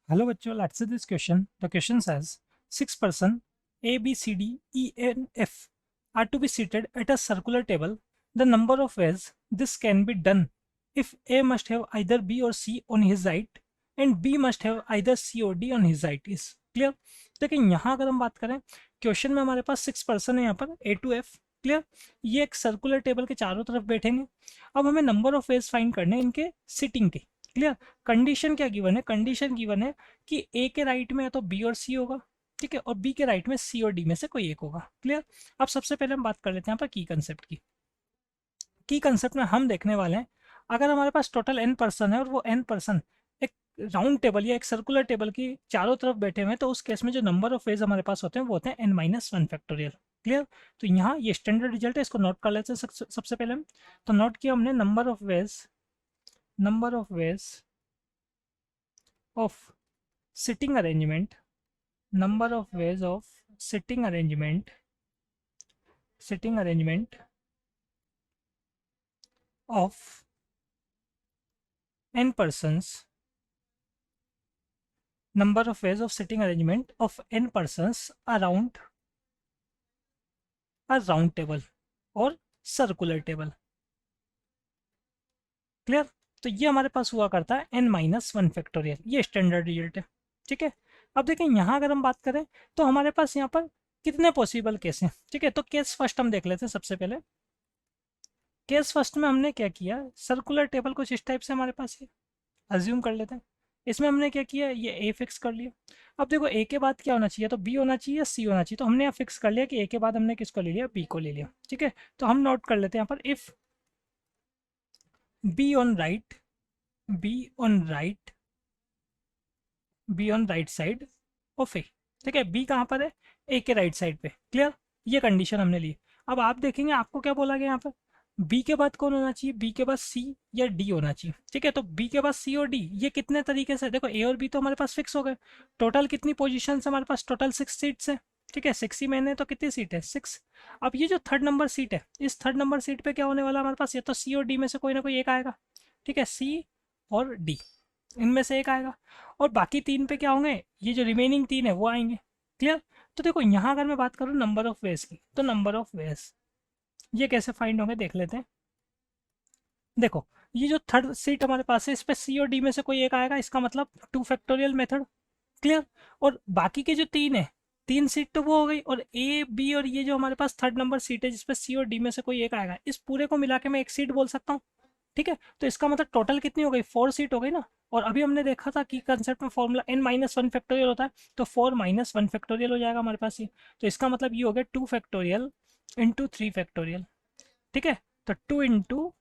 Hello, bachcho. Let's see this question. The question says six person A, B, C, D, E, and F are to be seated at a circular table. The number of ways this can be done if A must have either B or C on his right and B must have either C or D on his right is clear. देखिए यहाँ अगर हम बात करें question में हमारे पास six person है यहाँ पर A to F क्लियर. ये एक सर्कुलर टेबल के चारों तरफ बैठेंगे. अब हमें नंबर ऑफ वेज फाइंड करने हैं इनके सिटिंग के. क्लियर. कंडीशन क्या गिवन है? कंडीशन गिवन है कि ए के राइट में या तो बी और सी होगा, ठीक है, और बी के राइट में सी और डी में से कोई एक होगा. क्लियर. अब सबसे पहले हम बात कर लेते हैं यहाँ पर की कंसेप्ट की. की कंसेप्ट में हम देखने वाले हैं अगर हमारे पास टोटल एन पर्सन है और वो एन पर्सन एक राउंड टेबल या एक सर्कुलर टेबल की चारों तरफ बैठे हुए हैं तो उस केस में जो नंबर ऑफ फेज हमारे पास होते हैं वो होते हैं n minus one factorial. Clear. तो यहाँ ये स्टैंडर्ड रिजल्ट है, इसको नोट कर लेते हैं सबसे पहले हम. तो नोट किया हमने number of ways of sitting arrangement, number of ways of sitting arrangement of n persons, number of ways of sitting arrangement of n persons around a round table और सर्कुलर टेबल. क्लियर. तो ये हमारे पास हुआ करता है n minus one factorial. ये standard result है. ठीक है. अब देखें यहाँ अगर हम बात करें तो हमारे पास यहाँ पर कितने पॉसिबल केस हैं. ठीक है. तो केस फर्स्ट हम देख लेते हैं. सबसे पहले केस फर्स्ट में हमने क्या किया, सर्कुलर टेबल कुछ इस टाइप से हमारे पास है, अज्यूम कर लेते हैं. इसमें हमने क्या किया, ये ए फिक्स कर लिया. अब देखो ए के बाद क्या होना चाहिए, तो बी होना चाहिए या सी होना चाहिए. तो हमने यहाँ फिक्स कर लिया कि ए के बाद हमने किसको ले लिया, बी को ले लिया. ठीक है. तो हम नोट कर लेते हैं यहाँ पर if B on right B on right B on right side of A. ठीक है. बी कहाँ पर है, ए के राइट साइड पे. क्लियर. ये कंडीशन हमने ली. अब आप देखेंगे आपको क्या बोला गया यहाँ पर, बी के बाद कौन होना चाहिए, बी के बाद सी या डी होना चाहिए. ठीक है. तो बी के बाद सी और डी, ये कितने तरीके से, देखो ए और बी तो हमारे पास फिक्स हो गए. टोटल कितनी पोजीशन हमारे पास, टोटल सिक्स सीट्स है. ठीक है. सिक्स ही मैंने तो कितनी सीट है, सिक्स. अब ये जो थर्ड नंबर सीट है, इस थर्ड नंबर सीट पे क्या होने वाला हमारे पास, ये तो सी और डी में से कोई ना कोई एक आएगा. ठीक है. सी और डी इनमें से एक आएगा. और बाकी तीन पे क्या होंगे, ये जो रिमेनिंग तीन है वो आएंगे. क्लियर. तो देखो यहाँ अगर मैं बात करूँ नंबर ऑफ वेज की, तो नंबर ऑफ वेज ये कैसे फाइंड होंगे देख लेते हैं. देखो ये जो थर्ड सीट हमारे पास है इस पे सी और डी में से कोई एक आएगा, इसका मतलब टू फैक्टोरियल मेथड. क्लियर. और बाकी के जो तीन है, तीन सीट तो वो हो गई, और ए बी और ये जो हमारे पास थर्ड नंबर सीट है जिसपे सी और डी में से कोई एक आएगा, इस पूरे को मिला के मैं एक सीट बोल सकता हूँ. ठीक है. तो इसका मतलब टोटल कितनी हो गई, फोर सीट हो गई ना. और अभी हमने देखा था कि कंसेप्ट में formula n minus one factorial होता है, तो फोर माइनस वन फैक्टोरियल हो जाएगा हमारे पास ये. तो इसका मतलब ये हो गया two factorial into three factorial. ठीक है. तो टू इंटू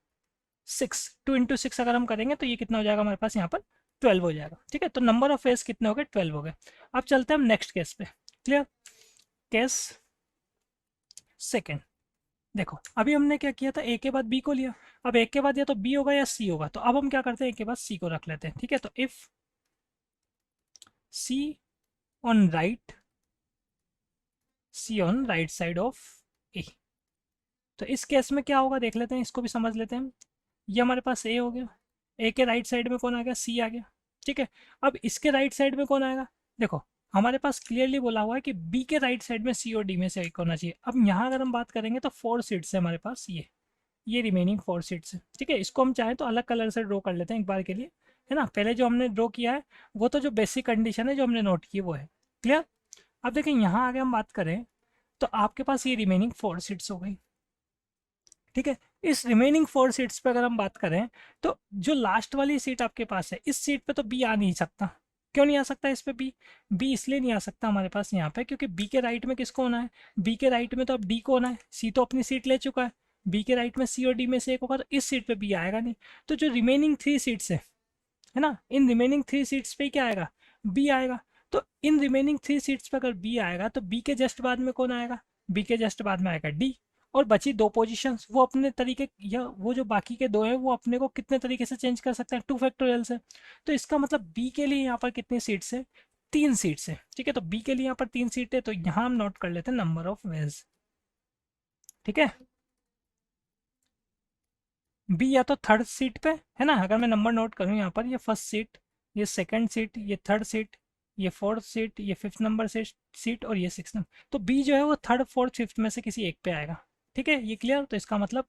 सिक्स अगर हम करेंगे तो ये कितना हो जाएगा हमारे पास यहाँ पर, 12 हो जाएगा. ठीक है. तो नंबर ऑफ फेज कितने हो गए, 12 हो गए. अब चलते हैं हम नेक्स्ट केस पे. क्लियर. Case second. देखो अभी हमने क्या किया था, ए के बाद बी को लिया. अब ए के बाद या तो बी होगा या सी होगा, तो अब हम क्या करते हैं, ए के बाद सी को रख लेते हैं. ठीक है. तो if C on right side of A, तो इस केस में क्या होगा देख लेते हैं, इसको भी समझ लेते हैं. ये हमारे पास ए हो गया, ए के राइट साइड में कौन आ गया, सी आ गया. ठीक है. अब इसके राइट साइड में कौन आएगा, देखो हमारे पास क्लियरली बोला हुआ है कि बी के राइट साइड में सी और डी में से एक होना चाहिए. अब यहाँ अगर हम बात करेंगे तो फोर सीट्स है हमारे पास, ये रिमेनिंग फोर सीट्स है. ठीक है. इसको हम चाहें तो अलग कलर से ड्रॉ कर लेते हैं एक बार के लिए, है ना. पहले जो हमने ड्रॉ किया है वो तो जो बेसिक कंडीशन है जो हमने नोट की वो है. क्लियर. अब देखिए यहाँ आगे हम बात करें तो आपके पास ये रिमेनिंग फोर सीट्स हो गई. ठीक है. इस रिमेनिंग फोर सीट्स पे अगर हम बात करें तो जो लास्ट वाली सीट आपके पास है, इस सीट पे तो बी आ नहीं सकता. क्यों नहीं आ सकता इस पे बी इसलिए नहीं आ सकता हमारे पास यहाँ पे क्योंकि बी के राइट में किसको होना है, बी के राइट में तो अब डी को होना है. सी तो अपनी सीट ले चुका है, बी के राइट में सी और डी में से एक होगा, तो इस सीट पे बी आएगा नहीं. तो जो रिमेनिंग थ्री सीट्स है ना, इन रिमेनिंग थ्री सीट्स पे क्या आएगा, बी आएगा. तो इन रिमेनिंग थ्री सीट्स पे अगर बी आएगा तो बी के जस्ट बाद में कौन आएगा, बी के जस्ट बाद में आएगा डी. और बची दो पोजीशंस वो अपने तरीके, या वो जो बाकी के दो हैं वो अपने को कितने तरीके से चेंज कर सकते हैं, टू फैक्टोरियल से. तो इसका मतलब बी के लिए यहाँ पर कितनी सीट्स है, तीन सीट्स है. ठीक है. तो बी के लिए यहाँ पर तीन सीट है, तो यहाँ हम नोट कर लेते हैं नंबर ऑफ वेज. ठीक है. बी या तो थर्ड सीट पे है ना, अगर मैं नंबर नोट करूँ यहाँ पर, ये फर्स्ट सीट, ये सेकंड सीट, ये थर्ड सीट, ये फोर्थ सीट, ये फिफ्थ नंबर सीट और ये सिक्स नंबर। तो बी जो है वो थर्ड फोर्थ फिफ्थ में से किसी एक पे आएगा। ठीक है, ये क्लियर? तो इसका मतलब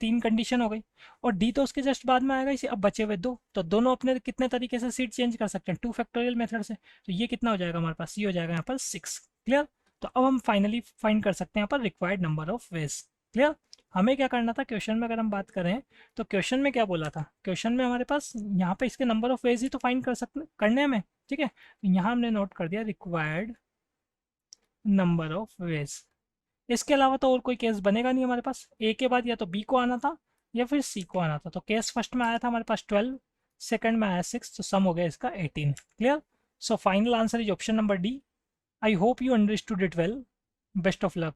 तीन कंडीशन हो गई। और डी तो उसके जस्ट बाद में आएगा इसे। अब बचे हुए दो, तो दोनों अपने कितने तरीके से सीट चेंज कर सकते हैं, 2 फैक्टोरियल मेथड से। तो ये कितना हो जाएगा हमारे पास, ये हो जाएगा यहाँ पर 6। क्लियर? तो अब हम फाइनली फाइंड कर सकते हैं यहाँ पर required number of ways. Clear? हमें क्या करना था क्वेश्चन में, अगर हम बात करें तो क्वेश्चन में क्या बोला था, क्वेश्चन में हमारे पास यहाँ पे इसके नंबर ऑफ वेज ही तो फाइंड कर सकते करने हमें। ठीक है, तो यहाँ हमने नोट कर दिया रिक्वायर्ड नंबर ऑफ वेज। इसके अलावा तो और कोई केस बनेगा नहीं हमारे पास। ए के बाद या तो बी को आना था या फिर सी को आना था। तो केस फर्स्ट में आया था हमारे पास 12, सेकंड में आया 6, तो सम हो गया इसका 18। Clear? So final answer is option number D. I hope you understood it well. Best of luck.